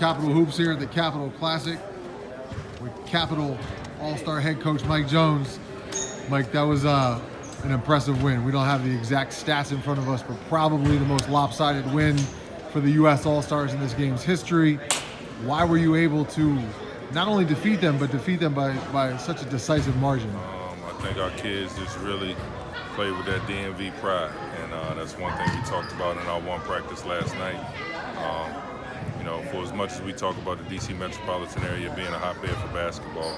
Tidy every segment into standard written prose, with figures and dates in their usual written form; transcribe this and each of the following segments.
Capital Hoops here at the Capital Classic with Capital All-Star head coach Mike Jones. Mike, that was an impressive win. We don't have the exact stats in front of us, but probably the most lopsided win for the U.S. All-Stars in this game's history. Why were you able to not only defeat them, but defeat them by such a decisive margin? I think our kids just really played with that DMV pride, and that's one thing we talked about in our one practice last night. For as much as we talk about the D.C. metropolitan area being a hotbed for basketball,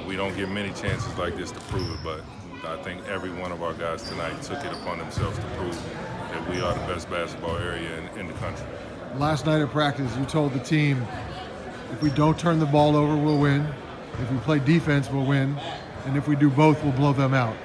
we don't get many chances like this to prove it, but I think every one of our guys tonight took it upon themselves to prove that we are the best basketball area in the country. Last night at practice, you told the team, if we don't turn the ball over, we'll win. If we play defense, we'll win. And if we do both, we'll blow them out.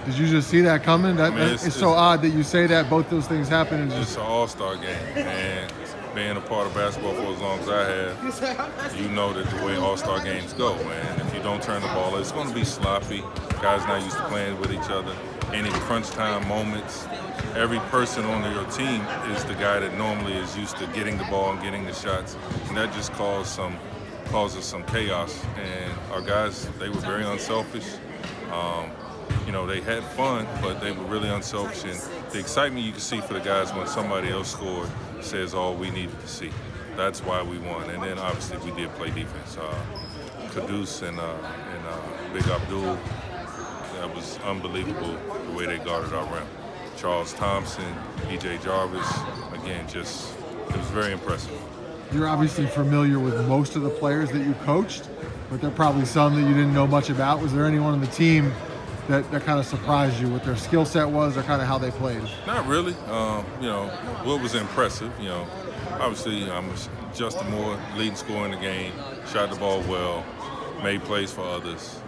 Did you just see that coming? It's so odd that you say that both those things happen. It's an all-star game, and being a part of basketball for as long as I have, you know that the way all-star games go, and if you don't turn the ball, it's going to be sloppy. Guys not used to playing with each other. Any crunch time moments, every person on your team is the guy that normally is used to getting the ball and getting the shots, and that just causes some chaos. And our guys, they were very unselfish. They had fun, but they were really unselfish. And the excitement you can see for the guys when somebody else scored says all we needed to see. That's why we won. And then obviously we did play defense. Caduce and Big Abdul, that was unbelievable the way they guarded our rim. Charles Thompson, E.J. Jarvis, again, it was very impressive. You're obviously familiar with most of the players that you coached, but there are probably some that you didn't know much about. Was there anyone on the team that kind of surprised you, what their skill set was or kind of how they played? Not really. What was impressive, obviously Justin Moore, leading scorer in the game, shot the ball well, made plays for others.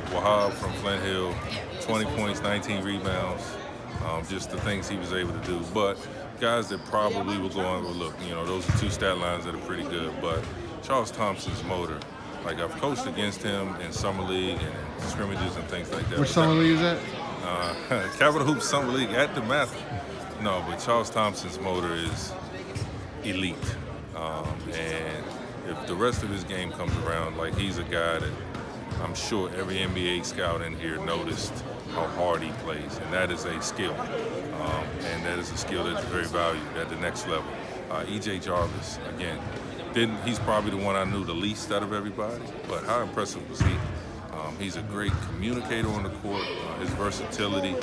Wahab from Flint Hill, 20 points, 19 rebounds, just the things he was able to do. But guys that probably will go overlooked, those are two stat lines that are pretty good. But Charles Thompson's motor, I've coached against him in summer league and in scrimmages and things like that. Which summer league is that? Capital Hoops Summer League at DeMatha. No, but Charles Thompson's motor is elite. And if the rest of his game comes around, he's a guy that I'm sure every NBA scout in here noticed how hard he plays, and that is a skill. And that is a skill that's very valued at the next level. E.J. Jarvis, again, he's probably the one I knew the least out of everybody, but how impressive was he? He's a great communicator on the court, his versatility.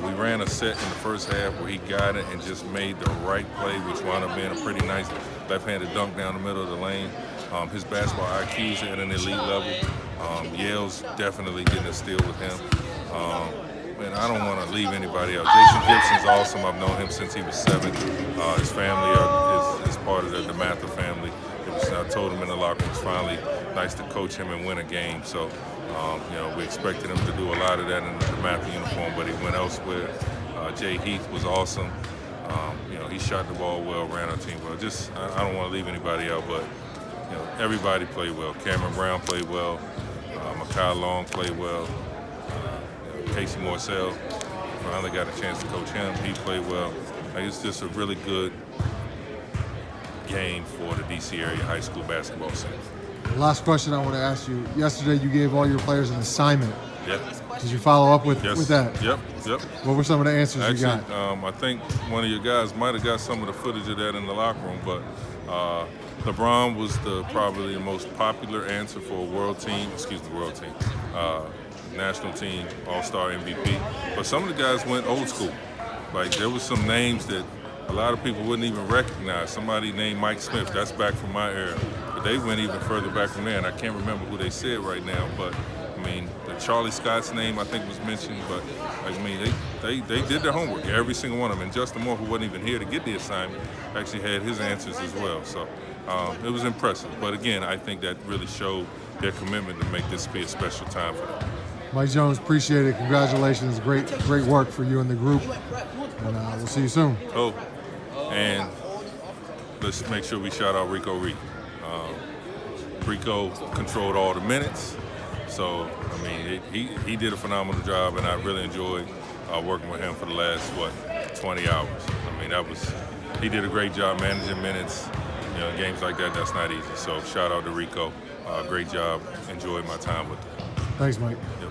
We ran a set in the first half where he got it and just made the right play, which wound up being a pretty nice left-handed dunk down the middle of the lane. His basketball IQ is at an elite level. Yale's definitely getting a steal with him. And I don't want to leave anybody out. Jason Gibson's awesome. I've known him since he was 7. His family is part of the DeMatha family. I told him in the locker room, it's finally nice to coach him and win a game. So, we expected him to do a lot of that in the DeMatha uniform, but he went elsewhere. Jay Heath was awesome. He shot the ball well, ran our team well. I don't want to leave anybody out, but everybody played well. Cameron Brown played well. Makai Long played well. Casey Morcell, finally got a chance to coach him. He played well. It's just a really good game for the D.C. area high school basketball scene. Last question I want to ask you. Yesterday you gave all your players an assignment. Yep. Did you follow up with that? Yep. What were some of the answers you got? I think one of your guys might have got some of the footage of that in the locker room, but LeBron was probably the most popular answer for a national team, all-star MVP. But some of the guys went old school. There was some names that a lot of people wouldn't even recognize. Somebody named Mike Smith, that's back from my era. But they went even further back from there, and I can't remember who they said right now. But, the Charlie Scott's name, I think, was mentioned. But, they did their homework, every single one of them. And Justin Moore, who wasn't even here to get the assignment, actually had his answers as well. So it was impressive. But, again, I think that really showed their commitment to make this be a special time for them. Mike Jones, appreciate it. Congratulations. Great work for you and the group. And we'll see you soon. Oh, and let's make sure we shout out Rico Reed. Rico controlled all the minutes. So, he did a phenomenal job, and I really enjoyed working with him for the last, 20 hours. I mean, he did a great job managing minutes. You know, games like that, that's not easy. So shout out to Rico. Great job. Enjoyed my time with him. Thanks, Mike. Yep.